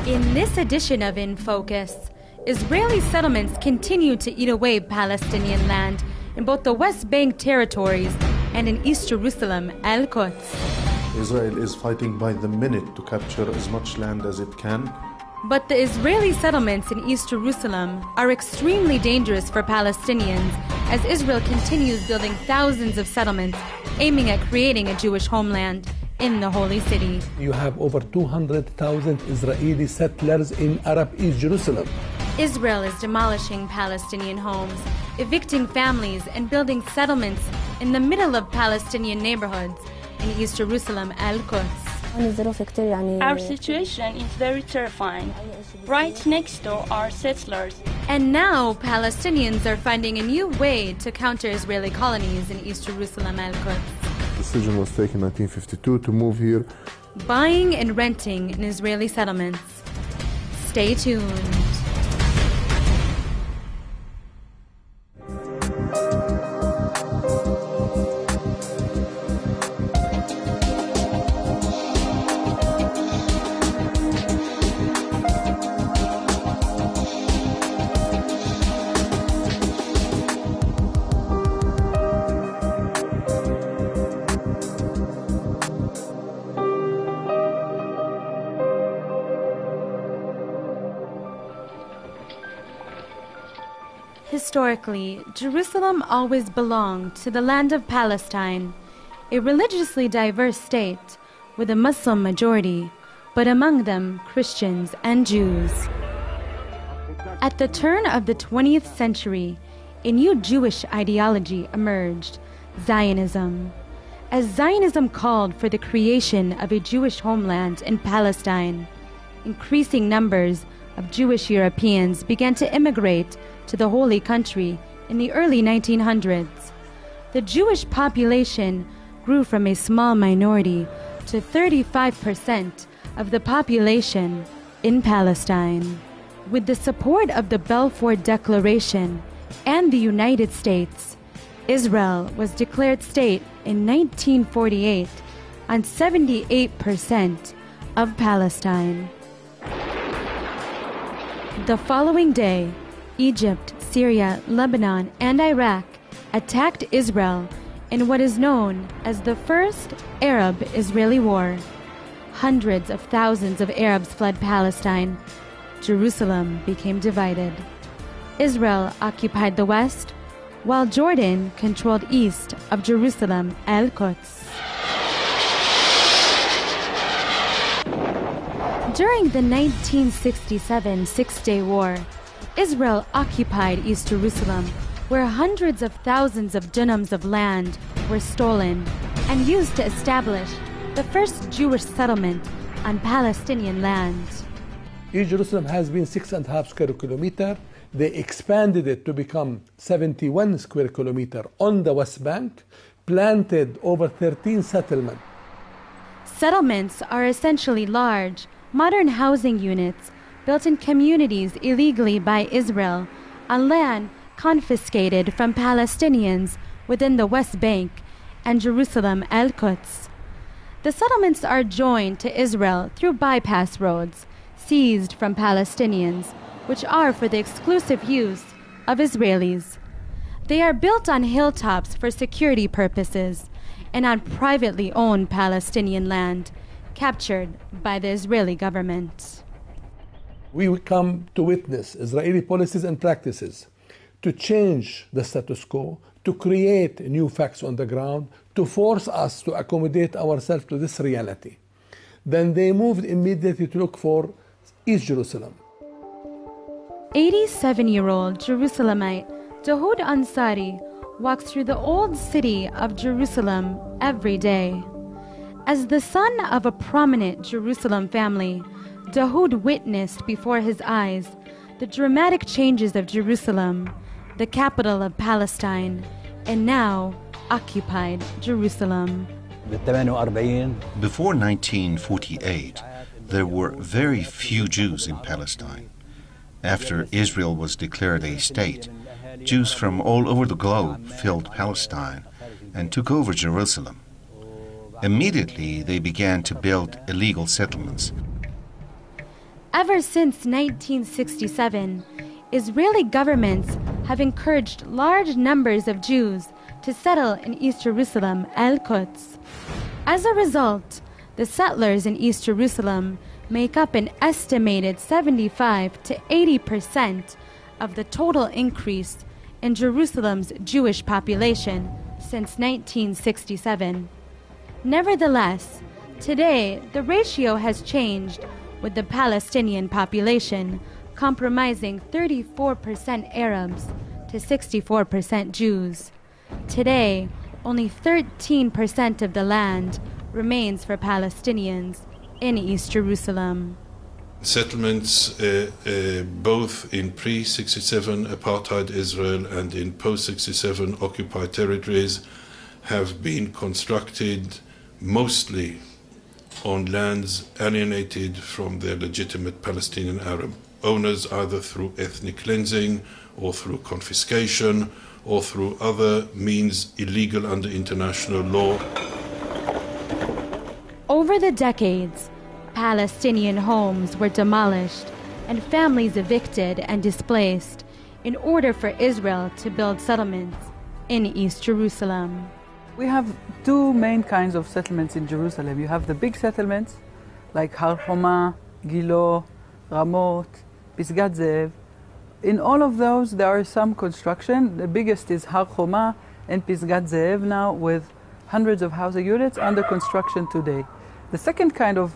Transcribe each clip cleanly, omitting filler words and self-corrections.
In this edition of In Focus, Israeli settlements continue to eat away Palestinian land in both the West Bank territories and in East Jerusalem, Al-Quds. Israel is fighting by the minute to capture as much land as it can. But the Israeli settlements in East Jerusalem are extremely dangerous for Palestinians as Israel continues building thousands of settlements aiming at creating a Jewish homeland in the Holy City. You have over 200,000 Israeli settlers in Arab East Jerusalem. Israel is demolishing Palestinian homes, evicting families, and building settlements in the middle of Palestinian neighborhoods in East Jerusalem, Al-Quds. Our situation is very terrifying. Right next door are settlers. And now Palestinians are finding a new way to counter Israeli colonies in East Jerusalem, Al-Quds. The decision was taken in 1952 to move here. Buying and renting in Israeli settlements. Stay tuned. Historically, Jerusalem always belonged to the land of Palestine, a religiously diverse state with a Muslim majority, but among them Christians and Jews. At the turn of the 20th century, a new Jewish ideology emerged, Zionism. As Zionism called for the creation of a Jewish homeland in Palestine, increasing numbers of Jewish Europeans began to immigrate to the Holy Country in the early 1900s. The Jewish population grew from a small minority to 35% of the population in Palestine. With the support of the Balfour Declaration and the United States, Israel was declared state in 1948 on 78% of Palestine. The following day, Egypt, Syria, Lebanon, and Iraq attacked Israel in what is known as the First Arab-Israeli War. Hundreds of thousands of Arabs fled Palestine. Jerusalem became divided. Israel occupied the west, while Jordan controlled east of Jerusalem, Al-Quds. During the 1967 Six-Day War, Israel occupied East Jerusalem, where hundreds of thousands of dunams of land were stolen and used to establish the first Jewish settlement on Palestinian land. East Jerusalem has been 6.5 square kilometers. They expanded it to become 71 square kilometers on the West Bank, planted over 13 settlements. Settlements are essentially large, modern housing units built in communities illegally by Israel on land confiscated from Palestinians within the West Bank and Jerusalem, Al-Quds. The settlements are joined to Israel through bypass roads seized from Palestinians, which are for the exclusive use of Israelis. They are built on hilltops for security purposes and on privately owned Palestinian land captured by the Israeli government. We come to witness Israeli policies and practices to change the status quo, to create new facts on the ground, to force us to accommodate ourselves to this reality. Then they moved immediately to look for East Jerusalem. 87-year-old Jerusalemite Dahoud Ansari walks through the old city of Jerusalem every day. As the son of a prominent Jerusalem family, Dahoud witnessed before his eyes the dramatic changes of Jerusalem, the capital of Palestine, and now occupied Jerusalem. Before 1948, there were very few Jews in Palestine. After Israel was declared a state, Jews from all over the globe filled Palestine and took over Jerusalem. Immediately, they began to build illegal settlements. Ever since 1967, Israeli governments have encouraged large numbers of Jews to settle in East Jerusalem, Al-Quds. As a result, the settlers in East Jerusalem make up an estimated 75 to 80% of the total increase in Jerusalem's Jewish population since 1967. Nevertheless, today the ratio has changed, with the Palestinian population comprising 34% Arabs to 64% Jews. Today, only 13% of the land remains for Palestinians in East Jerusalem. Settlements, both in pre-67 apartheid Israel and in post-67 occupied territories, have been constructed mostly on lands alienated from their legitimate Palestinian Arab owners, either through ethnic cleansing or through confiscation or through other means illegal under international law. Over the decades, Palestinian homes were demolished and families evicted and displaced in order for Israel to build settlements in East Jerusalem. We have two main kinds of settlements in Jerusalem. You have the big settlements like Har Homa, Gilo, Ramot, Pisgat Zev. In all of those there is some construction. The biggest is Har Homa and Pisgat Zev now, with hundreds of housing units under construction today. The second kind of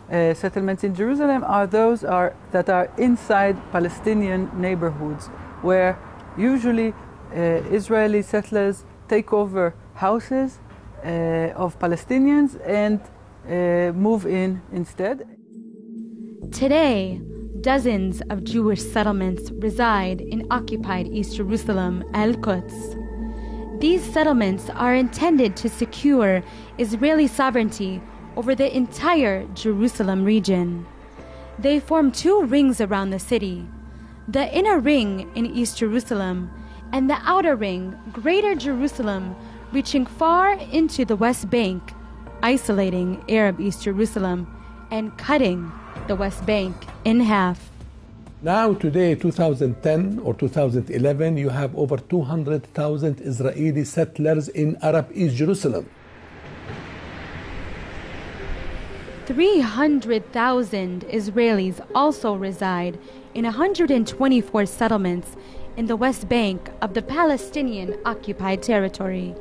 settlements in Jerusalem are those that are inside Palestinian neighborhoods, where usually Israeli settlers take over houses of Palestinians and move in instead. Today, dozens of Jewish settlements reside in occupied East Jerusalem, Al-Quds. These settlements are intended to secure Israeli sovereignty over the entire Jerusalem region. They form two rings around the city, the inner ring in East Jerusalem and the outer ring, Greater Jerusalem, reaching far into the West Bank, isolating Arab East Jerusalem and cutting the West Bank in half. Now today, 2010 or 2011, you have over 200,000 Israeli settlers in Arab East Jerusalem. 300,000 Israelis also reside in 124 settlements in the West Bank of the Palestinian occupied territory.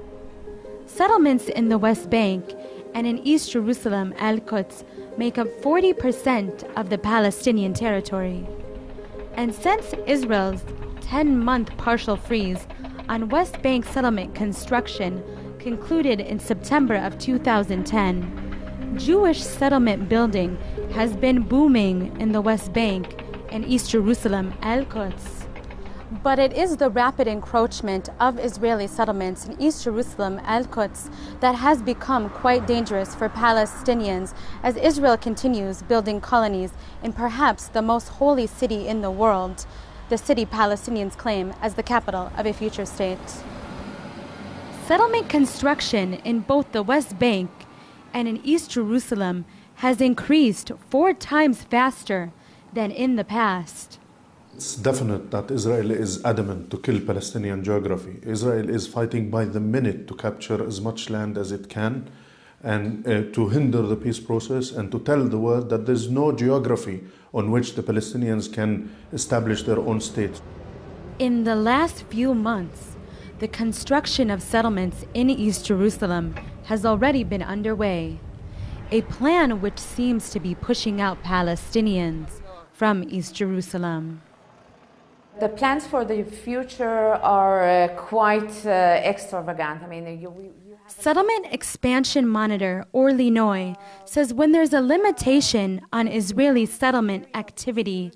Settlements in the West Bank and in East Jerusalem, Al-Quds, make up 40% of the Palestinian territory. And since Israel's 10-month partial freeze on West Bank settlement construction concluded in September of 2010, Jewish settlement building has been booming in the West Bank and East Jerusalem, Al-Quds. But it is the rapid encroachment of Israeli settlements in East Jerusalem, Al-Quds, that has become quite dangerous for Palestinians as Israel continues building colonies in perhaps the most holy city in the world, the city Palestinians claim as the capital of a future state. Settlement construction in both the West Bank and in East Jerusalem has increased 4 times faster than in the past. It's definite that Israel is adamant to kill Palestinian geography. Israel is fighting by the minute to capture as much land as it can and to hinder the peace process and to tell the world that there's no geography on which the Palestinians can establish their own state. In the last few months, the construction of settlements in East Jerusalem has already been underway, a plan which seems to be pushing out Palestinians from East Jerusalem. The plans for the future are quite extravagant. I mean, Settlement Expansion Monitor Orly Noy says when there's a limitation on Israeli settlement activity,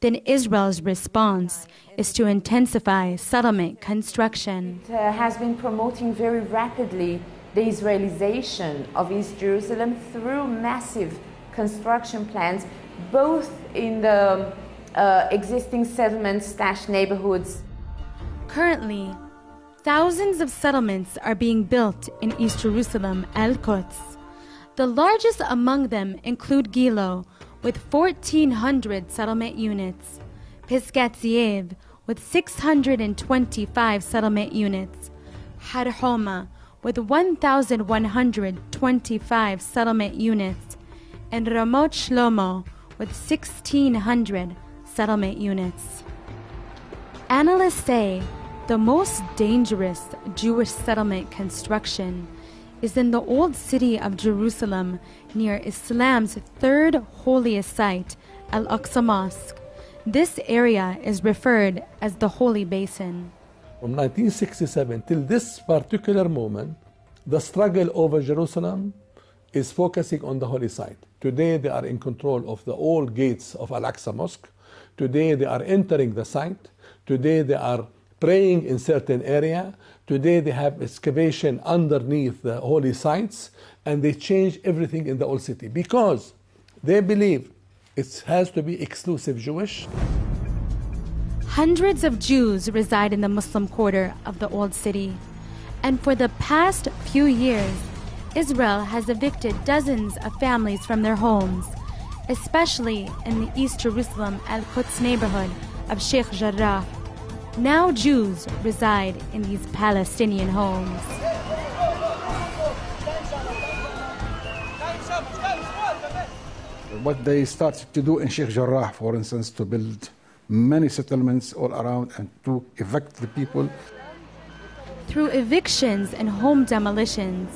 then Israel's response is to intensify settlement construction. It has been promoting very rapidly the Israelization of East Jerusalem through massive construction plans, both in the existing settlements/neighborhoods. Currently, thousands of settlements are being built in East Jerusalem, Al-Quds. The largest among them include Gilo, with 1,400 settlement units, Pisgat Ze'ev with 625 settlement units, Har Homa with 1,125 settlement units, and Ramot Shlomo with 1,600 settlement units. Analysts say the most dangerous Jewish settlement construction is in the old city of Jerusalem near Islam's third holiest site, Al-Aqsa Mosque. This area is referred as the Holy Basin. From 1967 till this particular moment, the struggle over Jerusalem is focusing on the holy site. Today they are in control of the old gates of Al-Aqsa Mosque. Today they are entering the site. Today they are praying in certain area. Today they have excavation underneath the holy sites, and they change everything in the old city because they believe it has to be exclusive Jewish. Hundreds of Jews reside in the Muslim quarter of the old city, and for the past few years, Israel has evicted dozens of families from their homes, especially in the East Jerusalem Al-Quds neighborhood of Sheikh Jarrah. Now Jews reside in these Palestinian homes. What they started to do in Sheikh Jarrah, for instance, to build many settlements all around and to evict the people. Through evictions and home demolitions,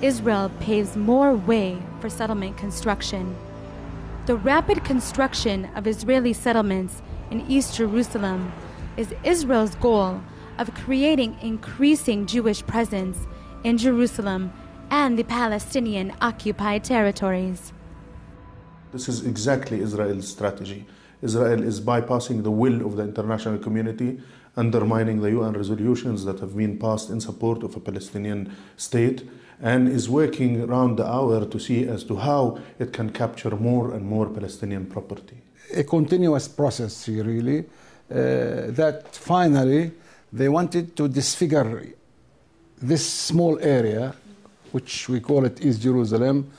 Israel paves more way for settlement construction. The rapid construction of Israeli settlements in East Jerusalem is Israel's goal of creating increasing Jewish presence in Jerusalem and the Palestinian occupied territories. This is exactly Israel's strategy. Israel is bypassing the will of the international community, undermining the UN resolutions that have been passed in support of a Palestinian state, and is working around the hour to see as to how it can capture more and more Palestinian property. A continuous process, really, that finally they wanted to disfigure this small area, which we call it East Jerusalem.